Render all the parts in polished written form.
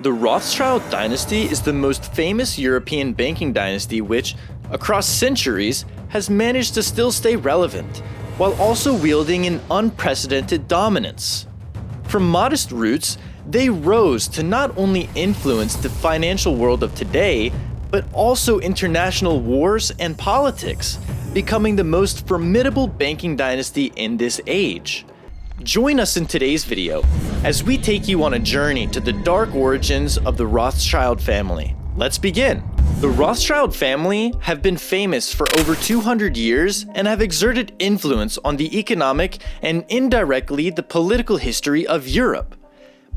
The Rothschild dynasty is the most famous European banking dynasty which, across centuries, has managed to still stay relevant, while also wielding an unprecedented dominance. From modest roots, they rose to not only influence the financial world of today, but also international wars and politics, becoming the most formidable banking dynasty in this age. Join us in today's video as we take you on a journey to the dark origins of the Rothschild family. Let's begin. The Rothschild family have been famous for over 200 years and have exerted influence on the economic and indirectly the political history of Europe.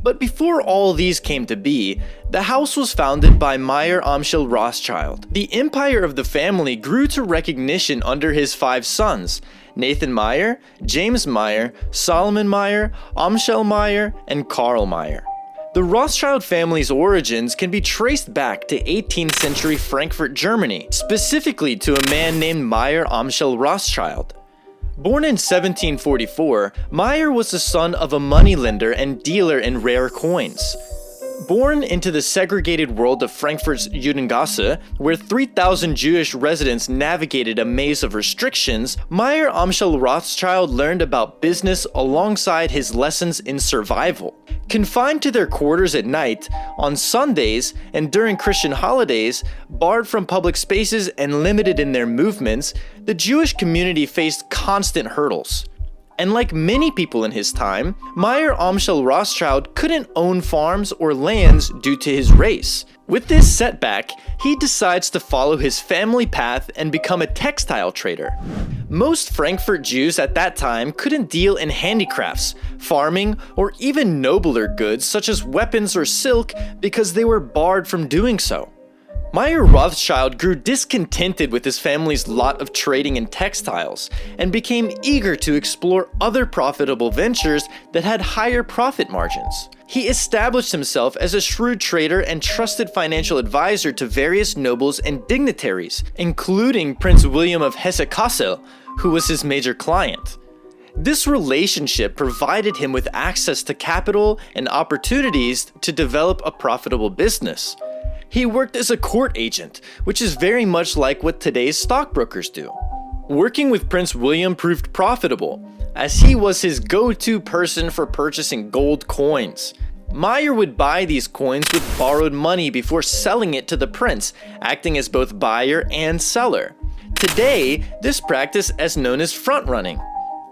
But before all these came to be, the house was founded by Mayer Amschel Rothschild. The empire of the family grew to recognition under his 5 sons, Nathan Mayer, James Mayer, Solomon Mayer, Amschel Mayer, and Karl Mayer. The Rothschild family's origins can be traced back to 18th century Frankfurt, Germany, specifically to a man named Mayer Amschel Rothschild. Born in 1744, Mayer was the son of a moneylender and dealer in rare coins. Born into the segregated world of Frankfurt's Judengasse, where 3,000 Jewish residents navigated a maze of restrictions, Mayer Amschel Rothschild learned about business alongside his lessons in survival. Confined to their quarters at night, on Sundays, and during Christian holidays, barred from public spaces and limited in their movements, the Jewish community faced constant hurdles. And like many people in his time, Mayer Amschel Rothschild couldn't own farms or lands due to his race. With this setback, he decides to follow his family path and become a textile trader. Most Frankfurt Jews at that time couldn't deal in handicrafts, farming, or even nobler goods such as weapons or silk because they were barred from doing so. Mayer Rothschild grew discontented with his family's lot of trading in textiles and became eager to explore other profitable ventures that had higher profit margins. He established himself as a shrewd trader and trusted financial advisor to various nobles and dignitaries, including Prince William of Hesse-Kassel, who was his major client. This relationship provided him with access to capital and opportunities to develop a profitable business. He worked as a court agent, which is very much like what today's stockbrokers do. Working with Prince William proved profitable, as he was his go-to person for purchasing gold coins. Mayer would buy these coins with borrowed money before selling it to the prince, acting as both buyer and seller. Today, this practice is known as front-running.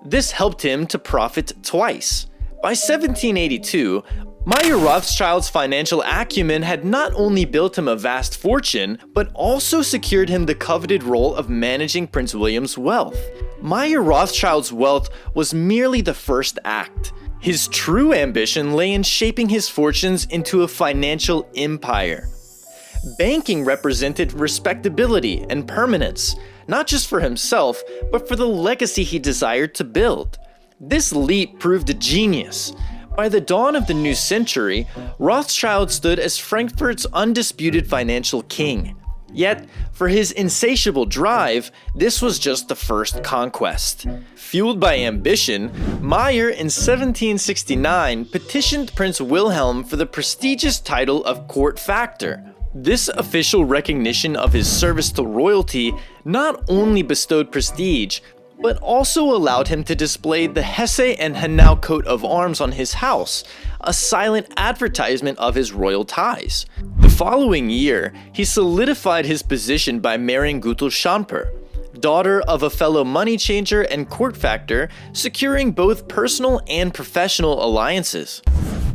This helped him to profit twice. By 1782, Mayer Rothschild's financial acumen had not only built him a vast fortune, but also secured him the coveted role of managing Prince William's wealth. Mayer Rothschild's wealth was merely the first act. His true ambition lay in shaping his fortunes into a financial empire. Banking represented respectability and permanence, not just for himself, but for the legacy he desired to build. This leap proved a genius. By the dawn of the new century, Rothschild stood as Frankfurt's undisputed financial king. Yet, for his insatiable drive, this was just the first conquest. Fueled by ambition, Mayer in 1769 petitioned Prince Wilhelm for the prestigious title of court factor. This official recognition of his service to royalty not only bestowed prestige, but also allowed him to display the Hesse and Hanau coat of arms on his house, a silent advertisement of his royal ties. The following year, he solidified his position by marrying Gutel Schamper, daughter of a fellow money changer and court factor, securing both personal and professional alliances.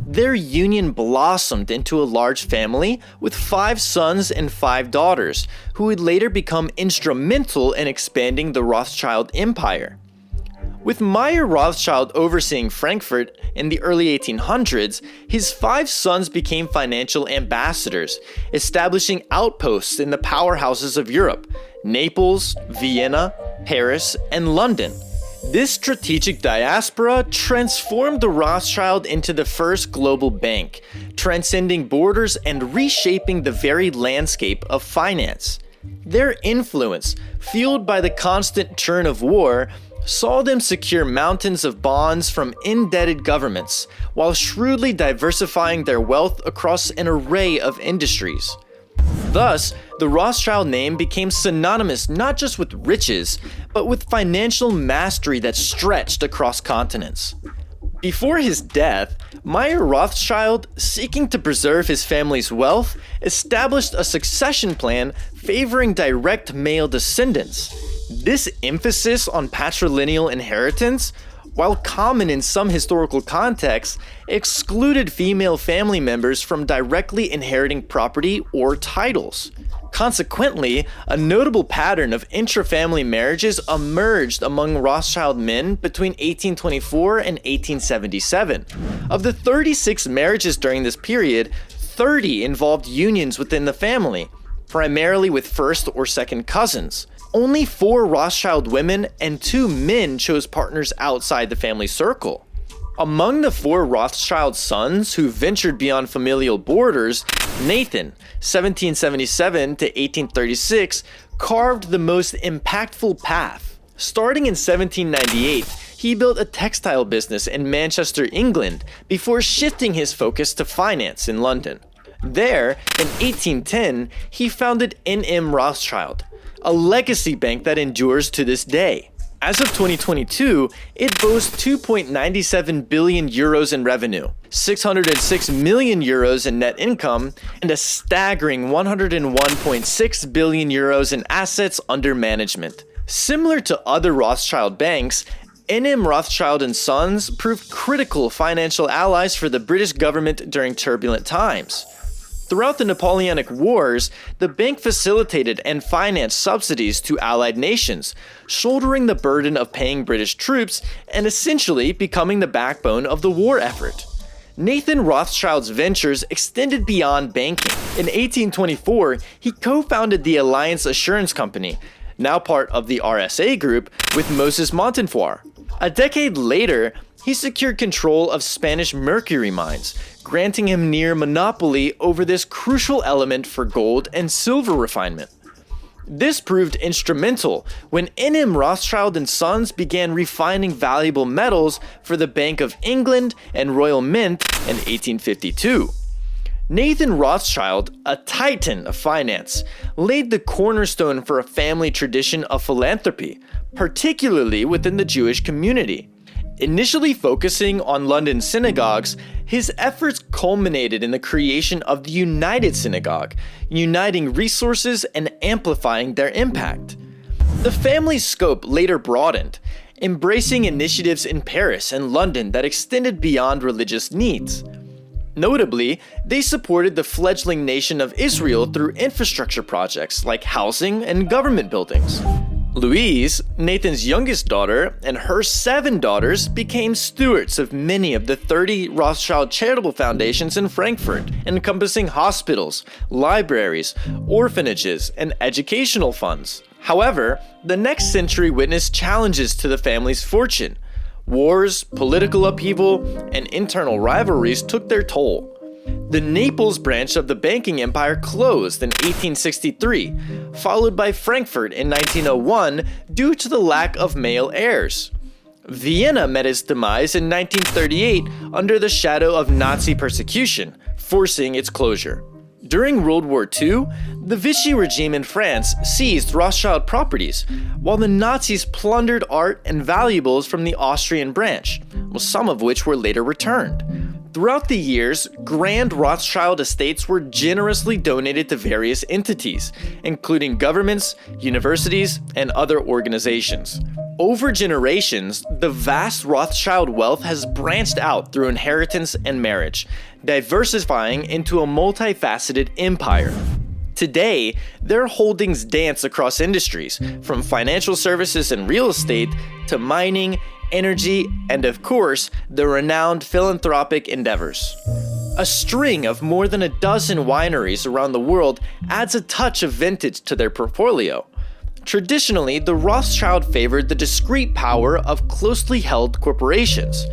Their union blossomed into a large family with 5 sons and 5 daughters, who would later become instrumental in expanding the Rothschild empire. With Mayer Rothschild overseeing Frankfurt in the early 1800s, his 5 sons became financial ambassadors, establishing outposts in the powerhouses of Europe: Naples, Vienna, Paris, and London. This strategic diaspora transformed the Rothschild into the first global bank, transcending borders and reshaping the very landscape of finance. Their influence, fueled by the constant churn of war, saw them secure mountains of bonds from indebted governments, while shrewdly diversifying their wealth across an array of industries. Thus, the Rothschild name became synonymous not just with riches, but with financial mastery that stretched across continents. Before his death, Mayer Rothschild, seeking to preserve his family's wealth, established a succession plan favoring direct male descendants. This emphasis on patrilineal inheritance, while common in some historical contexts, excluded female family members from directly inheriting property or titles. Consequently, a notable pattern of intra-family marriages emerged among Rothschild men between 1824 and 1877. Of the 36 marriages during this period, 30 involved unions within the family, primarily with first or second cousins. Only 4 Rothschild women and 2 men chose partners outside the family circle. Among the 4 Rothschild sons who ventured beyond familial borders, Nathan, 1777 to 1836, carved the most impactful path. Starting in 1798, he built a textile business in Manchester, England, before shifting his focus to finance in London. There, in 1810, he founded N.M. Rothschild, a legacy bank that endures to this day. As of 2022, it boasts 2.97 billion euros in revenue, 606 million euros in net income, and a staggering 101.6 billion euros in assets under management. Similar to other Rothschild banks, N.M. Rothschild & Sons proved critical financial allies for the British government during turbulent times. Throughout the Napoleonic Wars, the bank facilitated and financed subsidies to allied nations, shouldering the burden of paying British troops and essentially becoming the backbone of the war effort. Nathan Rothschild's ventures extended beyond banking. In 1824, he co-founded the Alliance Assurance Company, now part of the RSA Group, with Moses Montefiore. A decade later, he secured control of Spanish mercury mines, granting him near monopoly over this crucial element for gold and silver refinement. This proved instrumental when N.M. Rothschild & Sons began refining valuable metals for the Bank of England and Royal Mint in 1852. Nathan Rothschild, a titan of finance, laid the cornerstone for a family tradition of philanthropy, particularly within the Jewish community. Initially focusing on London synagogues, his efforts culminated in the creation of the United Synagogue, uniting resources and amplifying their impact. The family's scope later broadened, embracing initiatives in Paris and London that extended beyond religious needs. Notably, they supported the fledgling nation of Israel through infrastructure projects like housing and government buildings. Louise, Nathan's youngest daughter, and her 7 daughters became stewards of many of the 30 Rothschild charitable foundations in Frankfurt, encompassing hospitals, libraries, orphanages, and educational funds. However, the next century witnessed challenges to the family's fortune. Wars, political upheaval, and internal rivalries took their toll. The Naples branch of the banking empire closed in 1863, followed by Frankfurt in 1901 due to the lack of male heirs. Vienna met its demise in 1938 under the shadow of Nazi persecution, forcing its closure. During World War II, the Vichy regime in France seized Rothschild properties, while the Nazis plundered art and valuables from the Austrian branch, some of which were later returned. Throughout the years, grand Rothschild estates were generously donated to various entities, including governments, universities, and other organizations. Over generations, the vast Rothschild wealth has branched out through inheritance and marriage, diversifying into a multifaceted empire. Today, their holdings dance across industries, from financial services and real estate to mining, energy, and of course, the renowned philanthropic endeavors. A string of more than a dozen wineries around the world adds a touch of vintage to their portfolio. Traditionally, the Rothschild favored the discrete power of closely held corporations.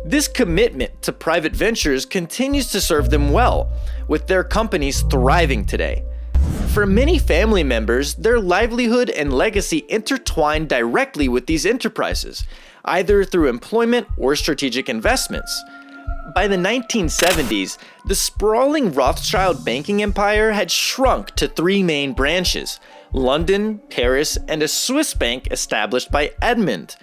This commitment to private ventures continues to serve them well, with their companies thriving today. For many family members, their livelihood and legacy intertwined directly with these enterprises, either through employment or strategic investments. By the 1970s, the sprawling Rothschild banking empire had shrunk to three main branches: London, Paris, and a Swiss bank established by Edmund.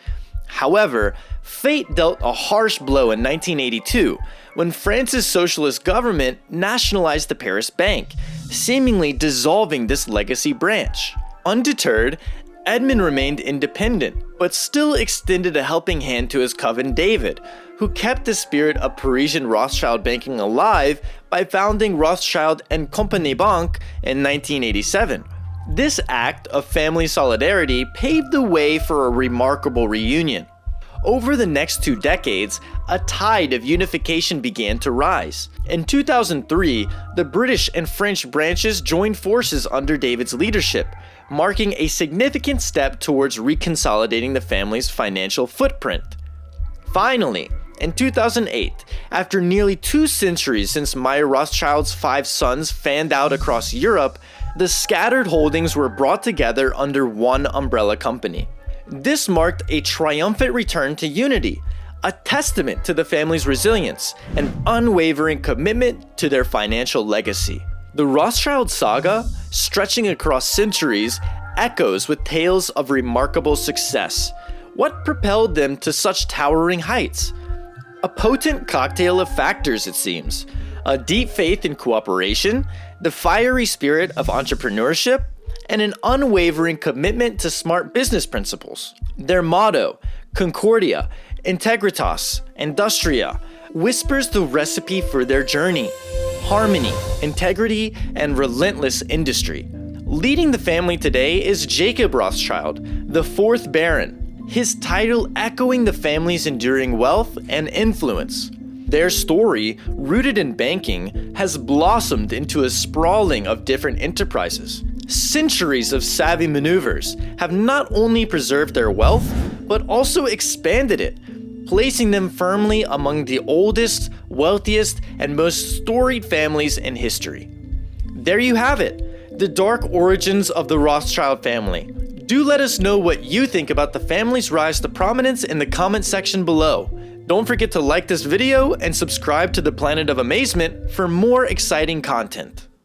However, fate dealt a harsh blow in 1982 when France's socialist government nationalized the Paris bank, seemingly dissolving this legacy branch. Undeterred, Edmund remained independent, but still extended a helping hand to his cousin David, who kept the spirit of Parisian Rothschild banking alive by founding Rothschild and Compagnie Banque in 1987. This act of family solidarity paved the way for a remarkable reunion. Over the next 2 decades, a tide of unification began to rise. In 2003, the British and French branches joined forces under David's leadership, marking a significant step towards reconsolidating the family's financial footprint. Finally, in 2008, after nearly 2 centuries since Meyer Rothschild's 5 sons fanned out across Europe, the scattered holdings were brought together under one umbrella company. This marked a triumphant return to unity, a testament to the family's resilience and unwavering commitment to their financial legacy. The Rothschild saga, stretching across centuries, echoes with tales of remarkable success. What propelled them to such towering heights? A potent cocktail of factors, it seems. A deep faith in cooperation, the fiery spirit of entrepreneurship, and an unwavering commitment to smart business principles. Their motto, Concordia, Integritas, Industria, whispers the recipe for their journey: harmony, integrity, and relentless industry. Leading the family today is Jacob Rothschild, the 4th Baron, his title echoing the family's enduring wealth and influence. Their story, rooted in banking, has blossomed into a sprawling of different enterprises. Centuries of savvy maneuvers have not only preserved their wealth, but also expanded it, placing them firmly among the oldest, wealthiest, and most storied families in history. There you have it, the dark origins of the Rothschild family. Do let us know what you think about the family's rise to prominence in the comment section below. Don't forget to like this video and subscribe to the Planet of Amazement for more exciting content.